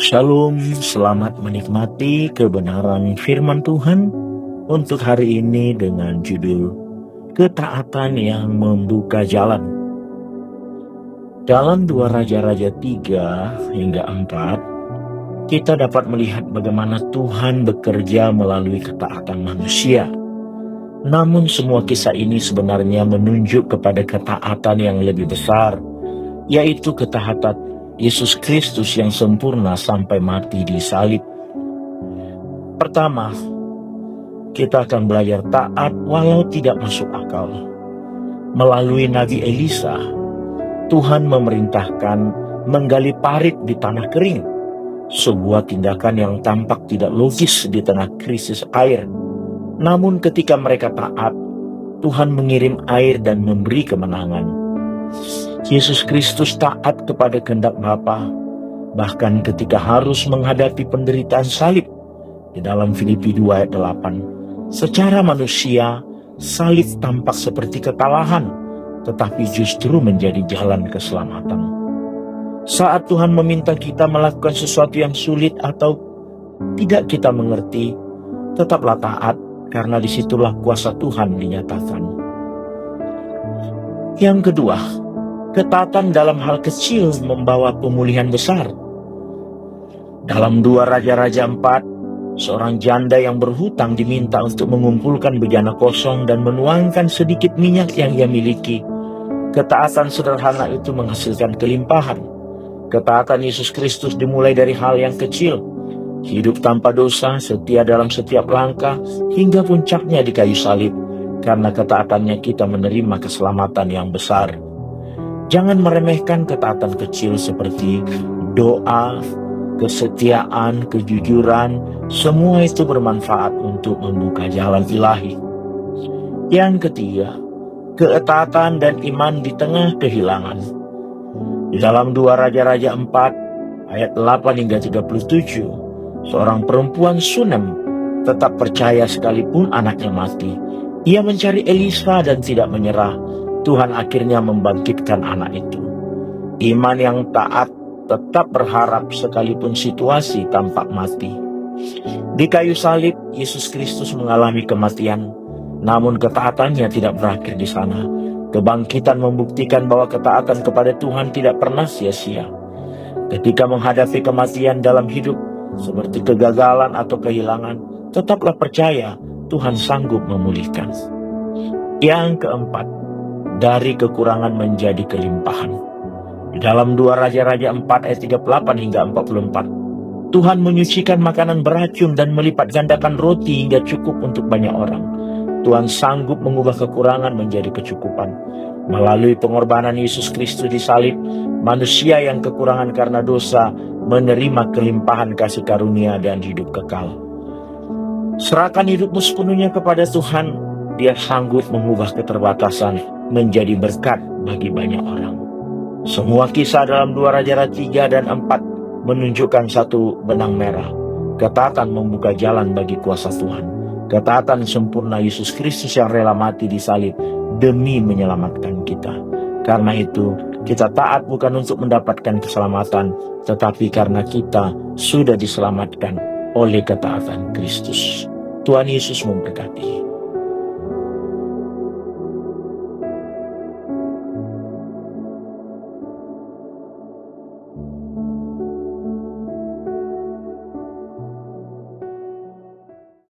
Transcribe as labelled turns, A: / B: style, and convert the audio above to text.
A: Shalom, selamat menikmati kebenaran firman Tuhan untuk hari ini dengan judul Ketaatan yang Membuka Jalan. Dalam 2 Raja-Raja 3 hingga 4, kita dapat melihat bagaimana Tuhan bekerja melalui ketaatan manusia. Namun semua kisah ini sebenarnya menunjuk kepada ketaatan yang lebih besar, yaitu ketaatan Yesus Kristus yang sempurna sampai mati di salib. Pertama, kita akan belajar taat walau tidak masuk akal. Melalui Nabi Elisa, Tuhan memerintahkan menggali parit di tanah kering, sebuah tindakan yang tampak tidak logis di tengah krisis air. Namun ketika mereka taat, Tuhan mengirim air dan memberi kemenangan. Yesus Kristus taat kepada kehendak Bapa, bahkan ketika harus menghadapi penderitaan salib. Di dalam Filipi 2 ayat 8, secara manusia, salib tampak seperti kekalahan, tetapi justru menjadi jalan keselamatan. Saat Tuhan meminta kita melakukan sesuatu yang sulit atau tidak kita mengerti, tetaplah taat, karena disitulah kuasa Tuhan dinyatakan. Yang kedua, ketaatan dalam hal kecil membawa pemulihan besar. Dalam 2 Raja-Raja 4, seorang janda yang berhutang diminta untuk mengumpulkan bejana kosong dan menuangkan sedikit minyak yang ia miliki. Ketaatan sederhana itu menghasilkan kelimpahan. Ketaatan Yesus Kristus dimulai dari hal yang kecil. Hidup tanpa dosa, setia dalam setiap langkah, hingga puncaknya di kayu salib. Karena ketaatannya kita menerima keselamatan yang besar. Jangan meremehkan ketaatan kecil seperti doa, kesetiaan, kejujuran. Semua itu bermanfaat untuk membuka jalan ilahi. Yang ketiga, ketaatan dan iman di tengah kehilangan. Di dalam 2 Raja-Raja 4 ayat 8 hingga 37, seorang perempuan Sunem tetap percaya sekalipun anaknya mati. Ia mencari Elisa dan tidak menyerah. Tuhan akhirnya membangkitkan anak itu. Iman yang taat tetap berharap sekalipun situasi tampak mati. Di kayu salib, Yesus Kristus mengalami kematian. Namun ketaatannya tidak berakhir di sana. Kebangkitan membuktikan bahwa ketaatan kepada Tuhan tidak pernah sia-sia. Ketika menghadapi kematian dalam hidup, seperti kegagalan atau kehilangan, tetaplah percaya Tuhan sanggup memulihkan. Yang keempat, dari kekurangan menjadi kelimpahan. Di dalam 2 Raja-Raja 4 ayat 38 hingga 44, Tuhan menyucikan makanan beracun dan melipat gandakan roti hingga cukup untuk banyak orang. Tuhan sanggup mengubah kekurangan menjadi kecukupan. Melalui pengorbanan Yesus Kristus di salib, manusia yang kekurangan karena dosa menerima kelimpahan kasih karunia dan hidup kekal. Serahkan hidupmu sepenuhnya kepada Tuhan. Dia sanggup mengubah keterbatasan menjadi berkat bagi banyak orang. Semua kisah dalam 2 Raja-Raja 3 dan 4 menunjukkan satu benang merah. Ketaatan membuka jalan bagi kuasa Tuhan. Ketaatan sempurna Yesus Kristus yang rela mati di salib demi menyelamatkan kita. Karena itu, kita taat bukan untuk mendapatkan keselamatan, tetapi karena kita sudah diselamatkan oleh ketaatan Kristus. Tuhan Yesus memberkati.